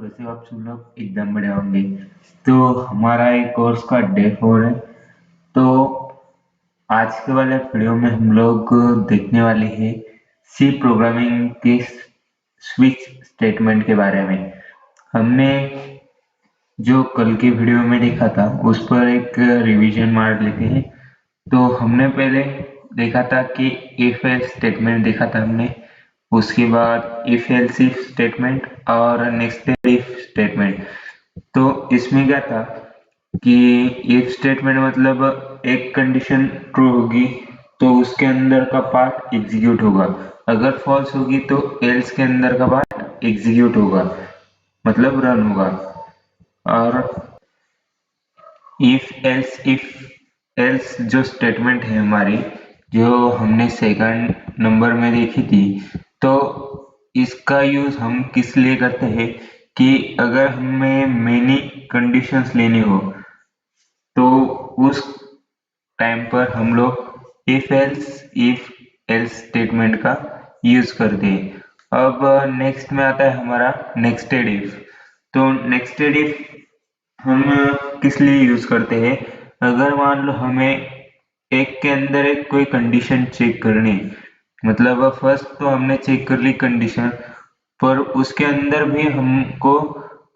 वैसे आप सब लोग एकदम बढ़िया होंगे। तो हमारा एक कोर्स का डे 4 है। तो आज के वाले वीडियो में हम लोग देखने वाले हैं सी प्रोग्रामिंग के स्विच स्टेटमेंट के बारे में। हमने जो कल के वीडियो में देखा था उस पर एक रिवीजन मार लेते हैं। तो हमने पहले देखा था कि इफ एल्स स्टेटमेंट देखा था हमने, उसके बाद इफ एल्स इफ स्टेटमेंट और नेक्स्ट इफ स्टेटमेंट। तो इसमें क्या था कि इफ स्टेटमेंट मतलब एक कंडीशन ट्रू होगी तो उसके अंदर का पार्ट एग्जीक्यूट होगा, अगर फॉल्स होगी तो एल्स के अंदर का पार्ट एग्जीक्यूट होगा, मतलब रन होगा। और इफ एल्स जो स्टेटमेंट है हमारी, जो हमने सेकंड नंबर में देखी थी, तो इसका यूज हम किस लिए करते हैं कि अगर हमें मेनी कंडीशंस लेनी हो तो उस टाइम पर हम लोग इफ एल्स स्टेटमेंट का यूज करते हैं। अब नेक्स्ट में आता है हमारा नेक्स्टेड इफ। तो नेक्स्टेड इफ हम किस लिए यूज करते हैं, अगर मान लो हमें एक के अंदर एक कोई कंडीशन चेक करनी है, मतलब फर्स्ट तो हमने चेक कर ली कंडीशन, पर उसके अंदर भी हमको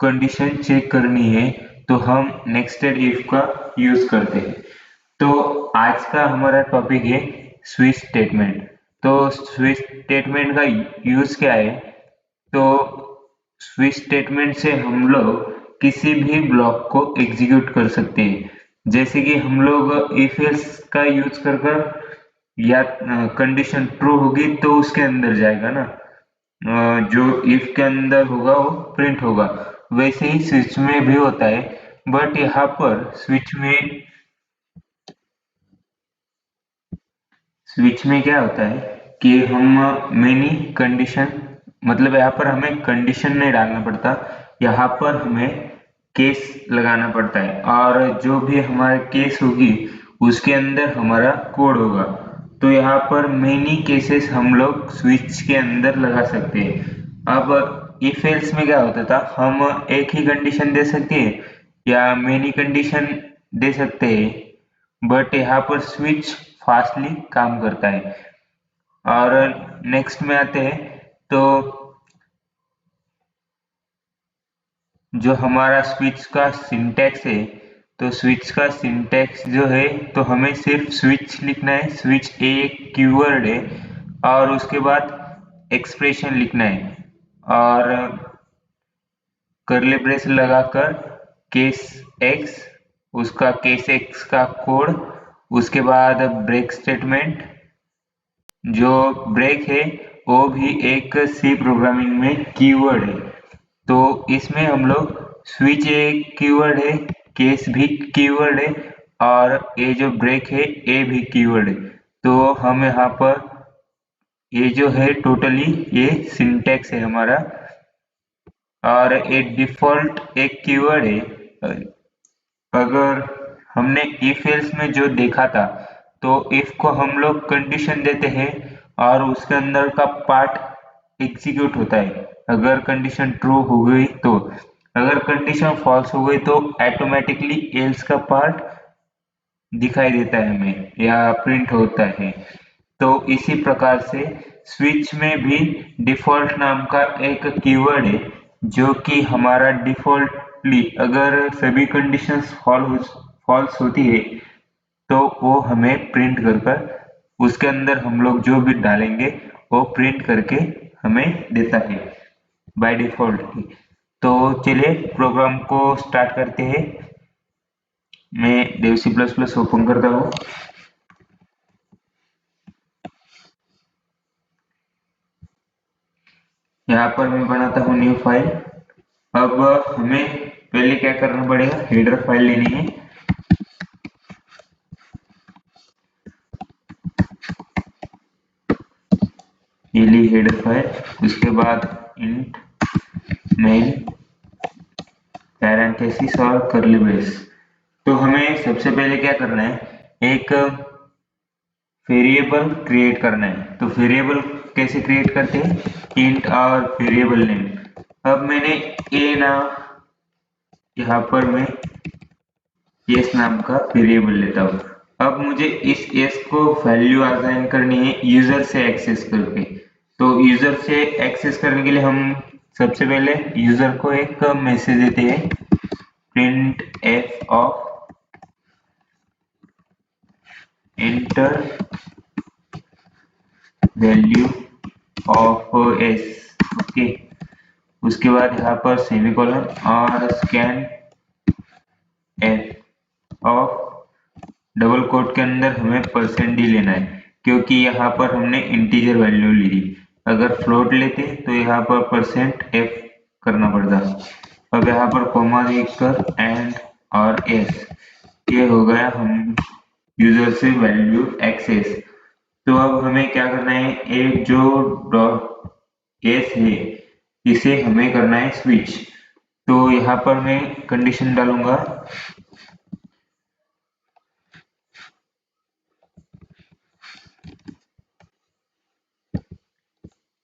कंडीशन चेक करनी है तो हम नेक्स्टेड इफ का यूज करते हैं। तो आज का हमारा टॉपिक है स्विच स्टेटमेंट। तो स्विच स्टेटमेंट का यूज क्या है, तो स्विच स्टेटमेंट से हम लोग किसी भी ब्लॉक को एग्जीक्यूट कर सकते हैं। जैसे कि हम लोग इफ एल्स का यूज कर या कंडीशन ट्रू होगी तो उसके अंदर जाएगा ना, जो इफ के अंदर होगा वो प्रिंट होगा। वैसे ही स्विच में भी होता है, बट यहाँ पर स्विच में क्या होता है कि हम मेनी कंडीशन, मतलब यहाँ पर हमें कंडीशन नहीं डालना पड़ता, यहाँ पर हमें केस लगाना पड़ता है, और जो भी हमारे केस होगी उसके अंदर हमारा कोड होगा। तो यहाँ पर मेनी केसेस हम लोग स्विच के अंदर लगा सकते हैं। अब इफ एल्स में क्या होता था, हम एक ही कंडीशन दे सकते हैं या मेनी कंडीशन दे सकते हैं, बट यहाँ पर स्विच फास्टली काम करता है। और नेक्स्ट में आते हैं, तो जो हमारा स्विच का सिंटैक्स है, तो स्विच का सिंटैक्स जो है, तो हमें सिर्फ स्विच लिखना है, स्विच एक कीवर्ड है, और उसके बाद एक्सप्रेशन लिखना है, और कर्ली ब्रेस लगाकर केस एक्स, उसका केस एक्स का कोड, उसके बाद ब्रेक स्टेटमेंट। जो ब्रेक है वो भी एक सी प्रोग्रामिंग में कीवर्ड है। तो इसमें हम लोग स्विच एक कीवर्ड है, केस भी कीवर्ड है, और ये जो ब्रेक है ये भी कीवर्ड है। तो हम यहाँ पर ये जो है टोटली ये सिंटैक्स है हमारा, और ये डिफॉल्ट एक कीवर्ड है। अगर हमने इफ एल्स में जो देखा था, तो इफ को हम लोग कंडीशन देते हैं और उसके अंदर का पार्ट एग्जीक्यूट होता है, अगर कंडीशन ट्रू हो गई तो। अगर कंडीशन फॉल्स हो गई तो ऑटोमेटिकली एल्स का पार्ट दिखाई देता है हमें या प्रिंट होता है। तो इसी प्रकार से स्विच में भी डिफॉल्ट नाम का एक कीवर्ड है, जो कि हमारा डिफॉल्टली अगर सभी कंडीशंस फॉल्स होती है तो वो हमें प्रिंट कर उसके अंदर हम लोग जो भी डालेंगे वो प्रिंट करके हमें देता है बाय डिफॉल्ट ही। तो चलिए प्रोग्राम को स्टार्ट करते हैं। मैं Dev C plus plus open करता हूँ। यहाँ पर मैं बनाता हूँ न्यू फाइल। अब हमें पहले क्या करना पड़ेगा, हेडर फाइल लेनी है। ये ली हेडर फाइल, उसके बाद इंट मेन पैरेंथेसिस और कर्ली ब्रेस। तो हमें सबसे पहले क्या करना है, एक वेरिएबल क्रिएट करना है। तो वेरिएबल कैसे क्रिएट करते हैं, इंट और वेरिएबल नेम। अब मैंने ए ना यहाँ पर मैं एस नाम का वेरिएबल लेता हूँ। अब मुझे इस एस को वैल्यू असाइन करनी है यूजर से एक्सेस करके। तो यूजर से एक्सेस करने के लिए हम सबसे पहले यूजर को एक मैसेज देते हैं, print F of enter value of s. Okay, उसके बाद यहाँ पर सेमीकोलन और scanf of double quote के अंदर हमें %d लेना है, क्योंकि यहाँ पर हमने इंटीजर वैल्यू ली थी। अगर फ्लोट लेते तो यहाँ पर %f करना पड़ता। अब यहाँ पर कॉमा देकर एंड और एस, ये हो गया हम यूजर से वैल्यू एक्सेस। तो अब हमें क्या करना है, एक जो डॉट एस है इसे हमें करना है स्विच। तो यहाँ पर मैं कंडीशन डालूंगा,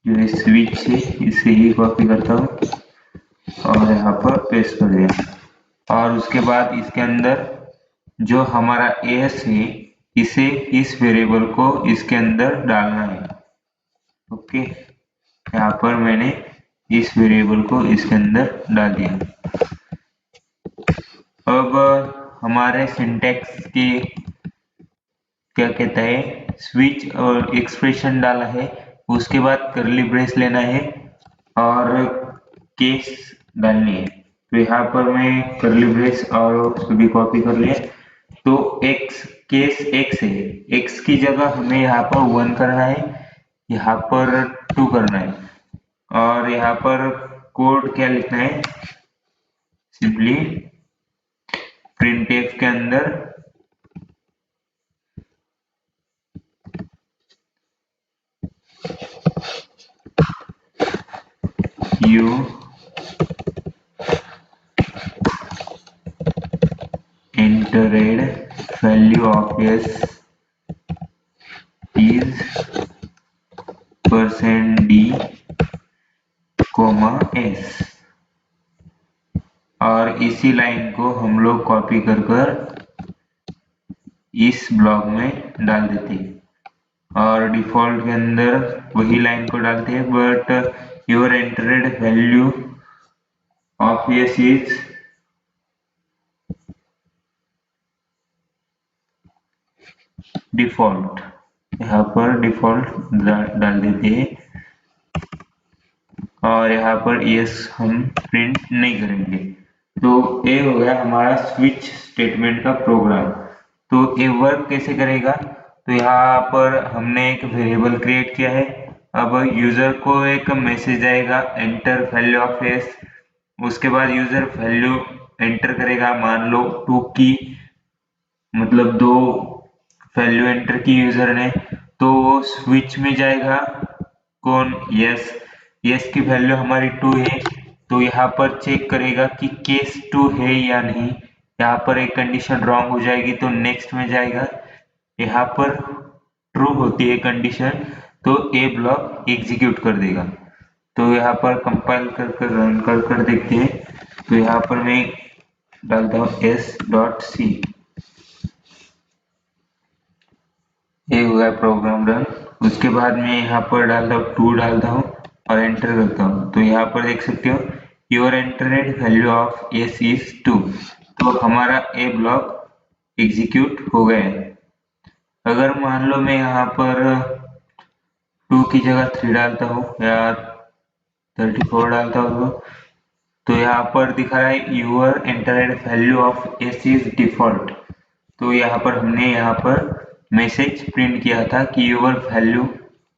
जो स्विच है इसे ही कॉपी करता हूँ और यहाँ पर पेस्ट कर दिया। और उसके बाद इसके अंदर जो हमारा एस है इसे इस वेरिएबल को इसके अंदर डालना है। ओके, यहाँ पर मैंने इस वेरिएबल को इसके अंदर डाल दिया। अब हमारे सिंटैक्स की क्या कहता है, स्विच और एक्सप्रेशन डाला है, उसके बाद करली ब्रेस लेना है और केस डालनी है। तो यहाँ पर मैं करली ब्रेस और सभी कॉपी कर लिया। तो एक्स केस एक्स है, एक्स की जगह हमें यहाँ पर 1 करना है, यहाँ पर 2 करना है और यहाँ पर कोड क्या लिखना है, सिंपली प्रिंटफ के अंदर you entered value of s is %d, s। और इसी लाइन को हम लोग कॉपी कर कर इस ब्लॉक में डाल देते हैं और डिफॉल्ट के अंदर वही लाइन को डालते हैं, but your entered value of S is default. यहाँ पर डिफॉल्ट डाल देते हैं और यहाँ पर यस हम प्रिंट नहीं करेंगे। तो ये हो गया हमारा स्विच स्टेटमेंट का प्रोग्राम। तो ये वर्क कैसे करेगा, तो यहाँ पर हमने एक वेरिएबल क्रिएट किया है। अब यूजर को एक मैसेज आएगा एंटर वैल्यू ऑफ एस, उसके बाद यूजर वैल्यू एंटर करेगा, मान लो 2 की, मतलब 2 वैल्यू एंटर की यूजर ने, तो वो स्विच में जाएगा, कौन, यस, यस की वैल्यू हमारी 2 है, तो यहाँ पर चेक करेगा कि केस 2 है या नहीं। यहाँ पर एक कंडीशन रॉन्ग हो जाएगी तो नेक्स्ट में जाएगा, यहाँ पर ट्रू होती है कंडीशन तो ए ब्लॉक एग्जीक्यूट कर देगा। तो यहाँ पर कंपाइल कर कर रन कर कर देखते हैं। तो यहाँ पर मैं डालता हूँ s.c, ये हो गया प्रोग्राम रन। उसके बाद मैं यहाँ पर डालता हूँ 2 डालता हूँ और एंटर करता हूँ। तो यहाँ पर देख सकते हो your entered value of S is 2। तो हमारा ए ब्लॉक एग्जीक्यूट हो गया है। अगर मान लो मैं यहाँ पर 2 की जगह 3 डालता हूँ या 34 डालता हूँ, तो यहाँ पर दिखा रहा है your entered value of S is default. तो यहाँ पर हमने यहाँ पर मैसेज प्रिंट किया था कि योर वैल्यू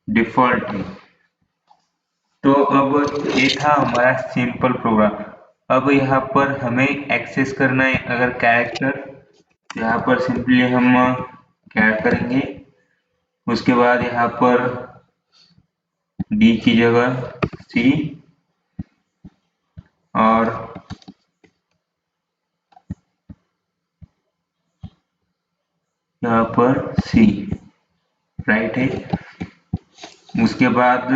डिफॉल्ट है। तो अब ये था हमारा सिंपल प्रोग्राम। अब यहाँ पर हमें एक्सेस करना है अगर कैरेक्टर, यहाँ पर सिंपली हम क्या करेंगे, उसके बाद यहाँ पर डी की जगह सी और यहाँ पर सी, राइट है। उसके बाद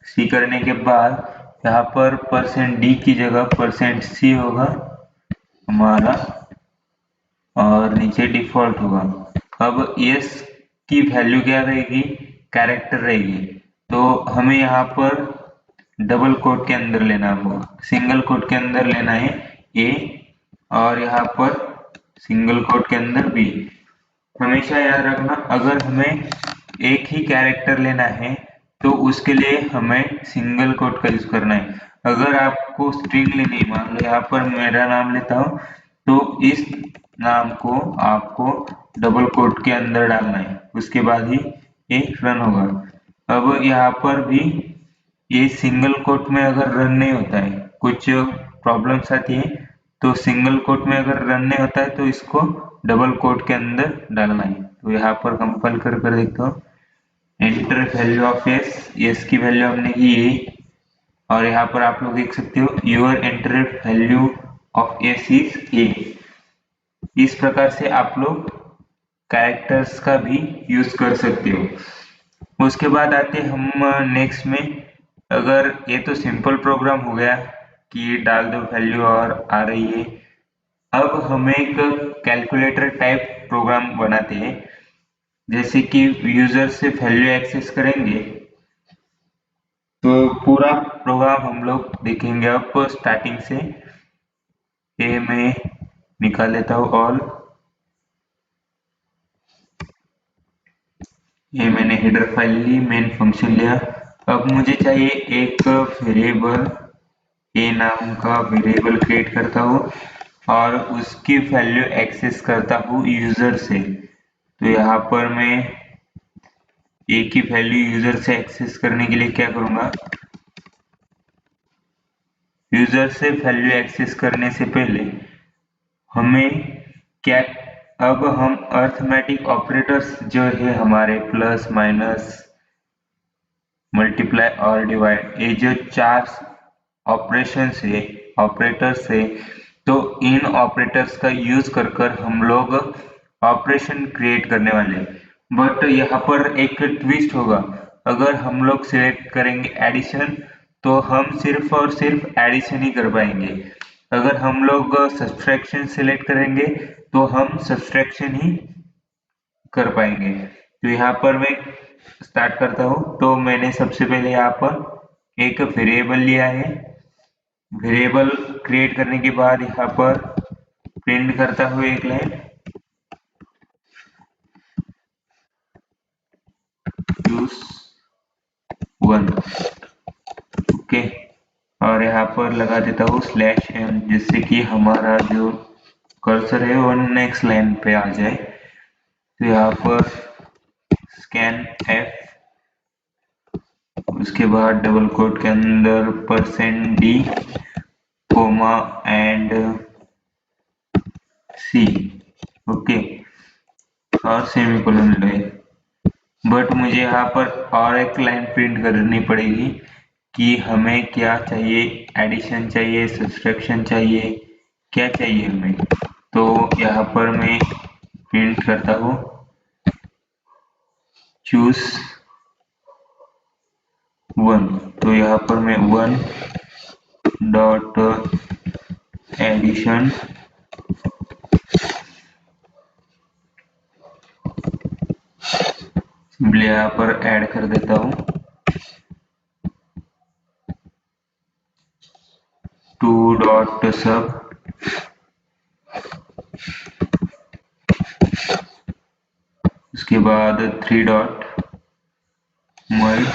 सी करने के बाद यहाँ पर %d की जगह %c होगा हमारा और नीचे डिफॉल्ट होगा। अब यस की वैल्यू क्या रहेगी, कैरेक्टर रहेगी, तो हमें यहाँ पर डबल कोट के अंदर लेना होगा, सिंगल कोट के अंदर लेना है ए और यहाँ पर सिंगल कोट के अंदर बी। हमेशा याद रखना अगर हमें एक ही कैरेक्टर लेना है तो उसके लिए हमें सिंगल कोट का यूज करना है। अगर आपको स्ट्रिंग लेनी है, मान लो यहाँ पर मेरा नाम लेता हूँ तो इस नाम को आपको डबल कोट के अंदर डालना है, उसके बाद ही ये रन होगा। अब यहाँ पर भी ये सिंगल कोट में अगर रन नहीं होता है, कुछ प्रॉब्लम्स आती है, तो सिंगल कोट में अगर रन नहीं होता है तो इसको डबल कोट के अंदर डालना है। तो यहाँ पर कंपाइल कर देखता हूँ, enter value of S, S की वैल्यू हमने की ए और यहाँ पर आप लोग देख सकते हो your entered value of S is a. इस प्रकार से आप लोग कैरेक्टर्स का भी यूज कर सकते हो। उसके बाद आते हम नेक्स्ट में, अगर ये तो सिंपल प्रोग्राम हो गया कि डाल दो वैल्यू और आ रही है। अब हम एक कैलकुलेटर टाइप प्रोग्राम बनाते हैं, जैसे कि यूजर से वैल्यू एक्सेस करेंगे तो पूरा प्रोग्राम हम लोग देखेंगे। अब स्टार्टिंग से ये मैं निकाल लेता हूँ ऑल, ये मैंने हेडर फाइल ली, मेन फंक्शन लिया। अब मुझे चाहिए एक वेरिएबल, ए नाम का वेरिएबल क्रिएट करता हूँ और उसकी वैल्यू एक्सेस करता हूँ यूजर से। तो यहाँ पर मैं ए की वैल्यू यूजर से एक्सेस करने के लिए क्या करूँगा, यूजर से वैल्यू एक्सेस करने से पहले हमें क्या, अब हम अरिथमेटिक ऑपरेटर्स जो है हमारे प्लस माइनस मल्टीप्लाई और डिवाइड, ये जो चार ऑपरेशन है ऑपरेटर्स है, तो इन ऑपरेटर्स का यूज कर हम लोग ऑपरेशन क्रिएट करने वाले। बट यहाँ पर एक ट्विस्ट होगा, अगर हम लोग सिलेक्ट करेंगे एडिशन तो हम सिर्फ और सिर्फ एडिशन ही कर पाएंगे। अगर हम लोग सब्सट्रैक्शन सिलेक्ट करेंगे तो हम सब्सट्रैक्शन ही कर पाएंगे। तो यहाँ पर मैं स्टार्ट करता हूँ, तो मैंने सबसे पहले यहाँ पर एक वेरिएबल लिया है। वेरिएबल क्रिएट करने के बाद यहाँ पर प्रिंट करता हूँ एक लाइन चूज 1, ओके, और यहाँ पर लगा देता हूँ /n, जिससे कि हमारा जो कर्सर है वो नेक्स्ट लाइन पे आ जाए। तो यहाँ पर स्कैन f, उसके बाद डबल कोट के अंदर %d comma and c, okay, और सेमीकोलन लगे। बट मुझे यहाँ पर और एक लाइन प्रिंट करनी पड़ेगी कि हमें क्या चाहिए, एडिशन चाहिए, सब्सट्रैक्शन चाहिए, क्या चाहिए हमें। तो यहाँ पर मैं प्रिंट करता हूँ चूज 1, तो यहाँ पर मैं 1 डॉट एडिशन सिंपली यहाँ पर ऐड कर देता हूँ 2 डॉट सब, उसके बाद 3 डॉट मल्ट,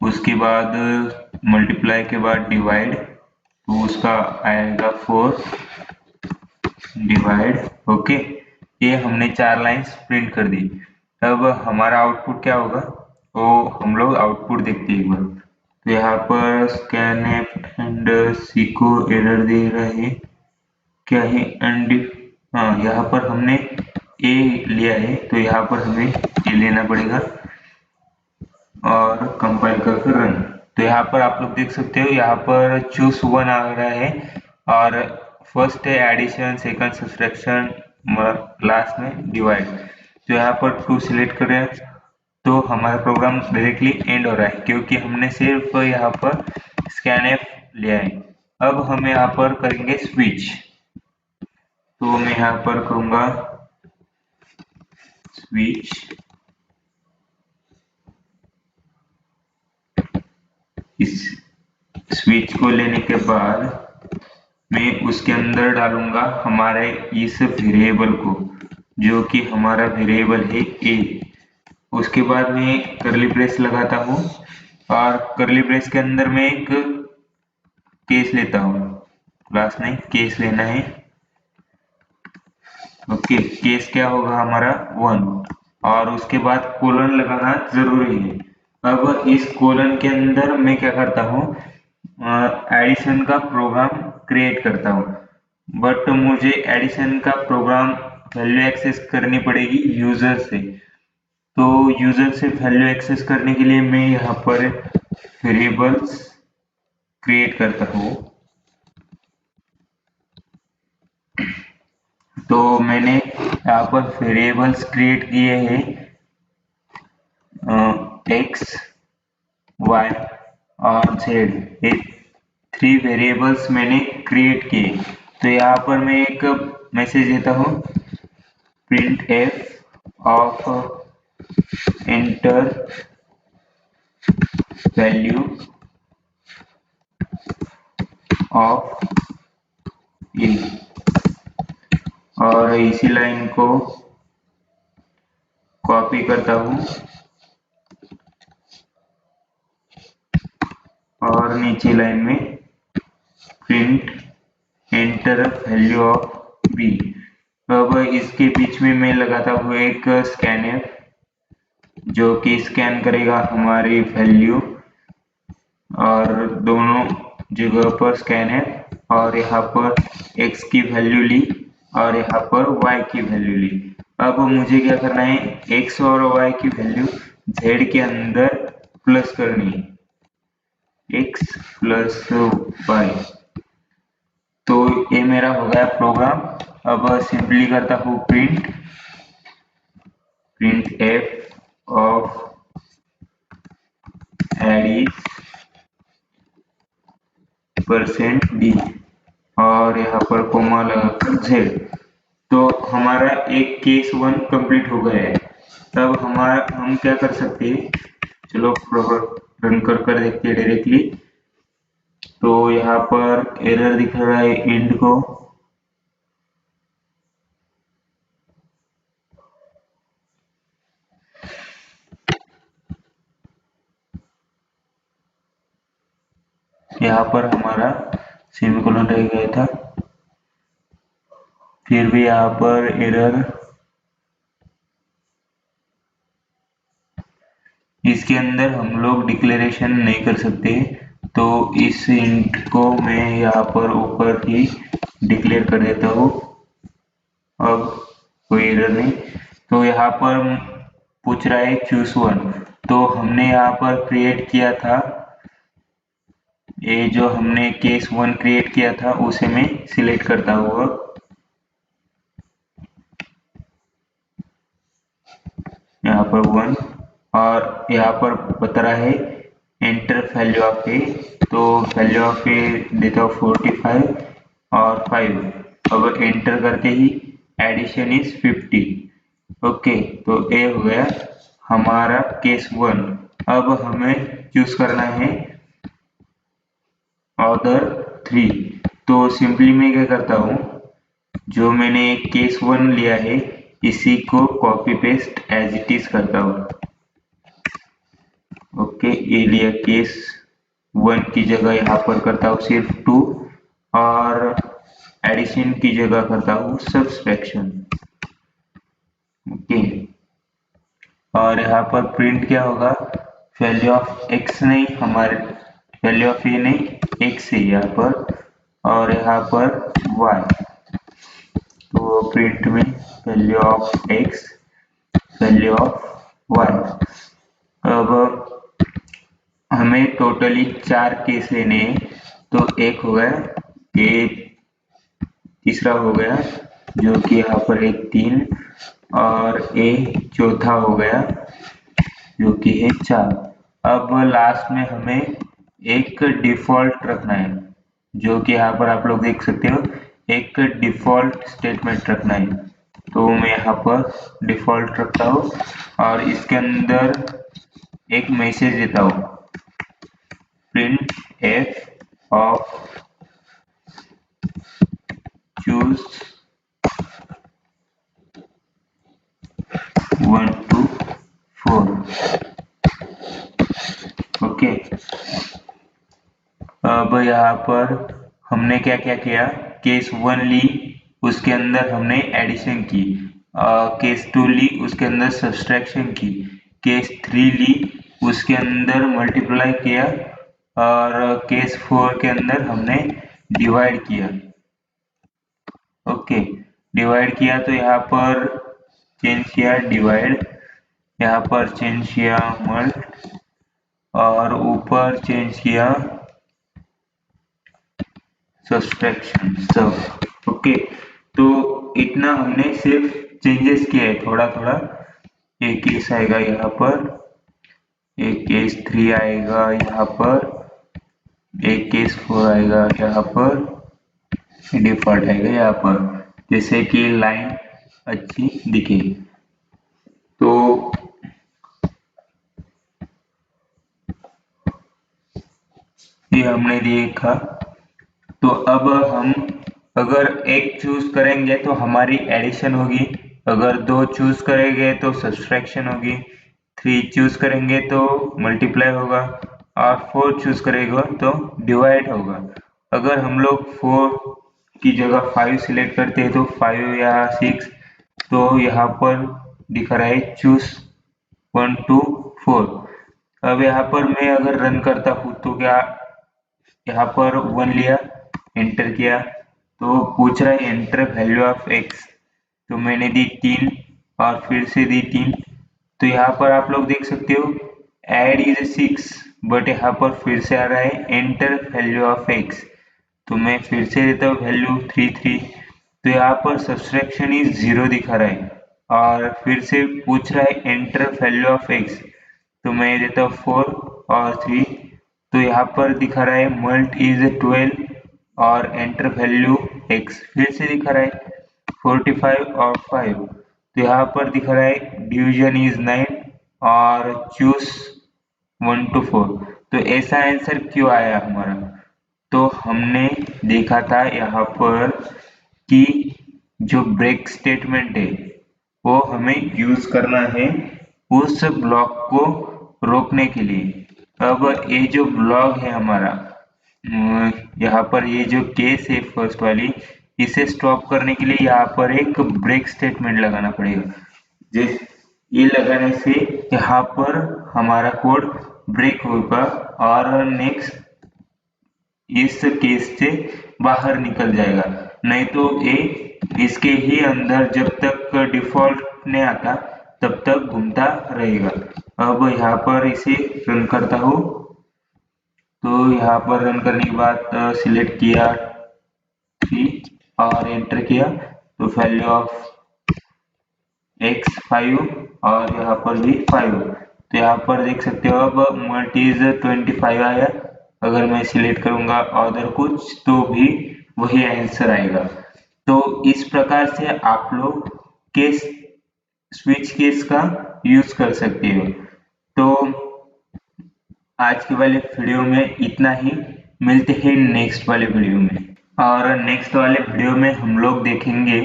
उसके बाद मल्टीप्लाई के बाद डिवाइड, तो उसका आएगा 4 डिवाइड, ओके। ये हमने 4 लाइंस प्रिंट कर दी। अब हमारा आउटपुट क्या होगा तो हम लोग आउटपुट देखते हैं एक बार। तो यहाँ पर स्कैनफ एंड सी को एरर दे रहा है, क्या है हाँ, यहाँ पर हमने ए लिया है तो यहाँ पर हमें ए लेना पड़ेगा और कंपाइल करके रन। तो यहाँ पर आप लोग देख सकते हो, यहाँ पर चूज 1 आ रहा है और फर्स्ट है एडिशन, सेकंड सब्सट्रैक्शन, लास्ट में डिवाइड। तो यहाँ पर 2 सिलेक्ट करें तो हमारा प्रोग्राम डायरेक्टली एंड हो रहा है क्योंकि हमने सिर्फ यहाँ पर स्कैनफ लिया है। अब हम यहाँ पर करेंगे स्विच, तो मैं यहाँ पर करूँगा स्विच। इस स्विच को लेने के बाद मैं उसके अंदर डालूंगा हमारे इस वेरिएबल को, जो कि हमारा वेरिएबल है ए। उसके बाद मैं कर्ली ब्रेस लगाता हूँ और कर्ली ब्रेस के अंदर मैं एक केस लेता हूँ, क्लास नहीं केस लेना है। ओके, केस क्या होगा हमारा 1, और उसके बाद कोलन लगाना जरूरी है। अब इस कोलन के अंदर मैं क्या करता हूँ, एडिशन का प्रोग्राम क्रिएट करता हूँ, बट मुझे एडिशन का प्रोग्राम वैल्यू एक्सेस करनी पड़ेगी यूजर से। तो यूजर से वैल्यू एक्सेस करने के लिए मैं यहाँ पर वेरिएबल्स क्रिएट करता हूँ। तो मैंने यहाँ पर वेरिएबल्स क्रिएट किए हैं एक्स, वाई और जेड, ये 3 वेरिएबल्स मैंने क्रिएट किए। तो यहाँ पर मैं एक मैसेज देता हूँ, print F of enter value of A, और इसी लाइन को कॉपी करता हूँ और नीचे लाइन में print enter value of b. अब इसके बीच में मैं लगाता हूँ एक स्कैनफ, जो कि स्कैन करेगा हमारी वैल्यू, और दोनों जगह पर स्कैन है, और यहाँ पर x की वैल्यू ली और यहाँ पर y की वैल्यू ली। अब मुझे क्या करना है, x और y की वैल्यू z के अंदर प्लस करनी है, x प्लस y। तो ये मेरा हो गया प्रोग्राम। अब सिंपली करता हूँ print f of Aedes %d और यहाँ पर कोमा लगाकर z। तो हमारा एक केस 1 कंप्लीट हो गया है। तब हम क्या कर सकते हैं, चलो रन कर देखते हैं डायरेक्टली। तो यहाँ पर एरर दिख रहा है एंड को, यहाँ पर हमारा सेमीकोलन रह गया था, फिर भी यहाँ पर एरर। इसके अंदर हम लोग डिक्लेरेशन नहीं कर सकते, तो इस इंट को मैं यहाँ पर ऊपर ही डिक्लेयर कर देता हूँ। अब कोई एरर नहीं। तो यहाँ पर पूछ रहा है चूज वन, तो हमने यहाँ पर क्रिएट किया था, ये जो हमने केस 1 क्रिएट किया था उसे मैं सिलेक्ट करता हूँ। यहाँ पर 1, और यहाँ पर बता रहा है एंटर वैल्यू ऑफ ए, तो वैल्यू ऑफ ए देता हूँ 45 और 5। अब एंटर करते ही एडिशन इज 50। ओके, तो ए हो गया हमारा केस 1। अब हमें चूज करना है अदर 3। तो सिंपली मैं क्या करता हूँ, जो मैंने एक केस 1 लिया है इसी को copy paste as it is करता हूँ। ओके, ये लिया केस 1 की जगह यहाँ पर करता हूँ सिर्फ 2, और एडिशन की जगह करता हूँ सब्सट्रैक्शन। ओके, और यहाँ पर प्रिंट क्या होगा, वैल्यू ऑफ x नहीं, हमारे वैल्यू ऑफ ए नहीं, x है यहाँ पर, और यहाँ पर y। तो प्रिंट में value of x value of y। अब हमें टोटली 4 केस लेने हैं, तो एक हो गया, ये तीसरा हो गया जो कि यहाँ पर एक 3, और ए चौथा हो गया जो कि है 4। अब लास्ट में हमें एक डिफॉल्ट रखना है, जो कि यहाँ पर आप लोग देख सकते हो, एक डिफॉल्ट स्टेटमेंट रखना है। तो मैं यहाँ पर डिफॉल्ट रखता हूँ और इसके अंदर एक मैसेज देता हूँ, print F of choose 1 to 4। Okay, अब यहाँ पर हमने क्या क्या किया, केस 1 ली, उसके अंदर हमने एडिशन की, केस 2 ली, उसके अंदर सब्सट्रैक्शन की, केस 3 ली, उसके अंदर मल्टीप्लाई किया, और केस 4 के अंदर हमने डिवाइड किया। ओके, डिवाइड किया तो यहाँ पर चेंज किया डिवाइड, यहाँ पर चेंज किया मल्ट, और ऊपर चेंज किया सब्सट्रैक्शन सब। ओके, तो इतना हमने सिर्फ चेंजेस किया है थोड़ा थोड़ा। एक केस आएगा यहाँ पर, एक केस 3 आएगा यहाँ पर, एक केस 4 आएगा यहाँ पर, डिफॉल्ट आएगा यहाँ पर, जैसे कि लाइन अच्छी दिखे। तो ये हमने देखा। तो अब हम अगर एक चूज करेंगे तो हमारी एडिशन होगी, अगर 2 चूज करेंगे तो सब्सट्रैक्शन होगी, 3 चूज करेंगे तो मल्टीप्लाई होगा, और 4 चूज करेगा तो डिवाइड होगा। अगर हम लोग 4 की जगह 5 सिलेक्ट करते हैं तो 5 या 6, तो यहाँ पर दिखा रहा है चूज 1 to 4। अब यहाँ पर मैं अगर रन करता हूँ तो क्या, यहाँ पर 1 लिया, एंटर किया, तो पूछ रहा है एंटर वैल्यू ऑफ एक्स, तो मैंने दी 3 और फिर से दी 3। तो यहाँ पर आप लोग देख सकते हो एड इज 6, बट यहाँ पर फिर से आ रहा है एंटर वैल्यू ऑफ एक्स, तो मैं फिर से देता हूँ वैल्यू 3। तो यहाँ पर सब्सट्रैक्शन इज 0 दिखा रहा है, और फिर से पूछ रहा है एंटर वैल्यू ऑफ एक्स, तो मैं देता हूँ 4 और 3। तो यहाँ पर दिखा रहा है मल्ट इज 12 और एंटर वैल्यू एक्स, फिर से दिखा रहा है 45 और 5। तो यहाँ पर दिखा रहा है डिवीजन इज 9 और चूज 1 to 4। तो ऐसा आंसर क्यों आया हमारा, तो हमने देखा था यहाँ पर कि जो ब्रेक स्टेटमेंट है वो हमें यूज करना है उस ब्लॉक को रोकने के लिए। अब ये जो ब्लॉक है हमारा, यहाँ पर ये जो केस है फर्स्ट वाली, इसे स्टॉप करने के लिए यहाँ पर एक ब्रेक स्टेटमेंट लगाना पड़ेगा। जिस ये लगाने से यहाँ पर हमारा कोड ब्रेक होगा और नेक्स्ट इस केस से बाहर निकल जाएगा, नहीं तो ये इसके ही अंदर जब तक डिफॉल्ट नहीं आता तब तक घूमता रहेगा। अब यहाँ पर इसे रन करता हूँ, तो यहाँ पर रन करने के बाद सिलेक्ट किया 3 और एंटर किया, तो वैल्यू ऑफ x 5 और यहाँ पर भी 5। तो यहाँ पर देख सकते हो अब मल्टीज 25 आया, अगर मैं सिलेक्ट करूंगा अदर कुछ तो भी वही आंसर आएगा। तो इस प्रकार से आप लोग केस स्विच केस का यूज कर सकते हो। तो आज के वाले वीडियो में इतना ही, मिलते हैं नेक्स्ट वाले वीडियो में। और नेक्स्ट वाले वीडियो में हम लोग देखेंगे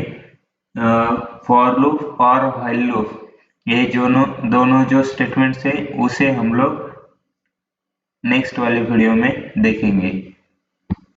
फॉर लूप और व्हाइल लूप, ये दोनों जो स्टेटमेंट्स है उसे हम लोग नेक्स्ट वाले वीडियो में देखेंगे।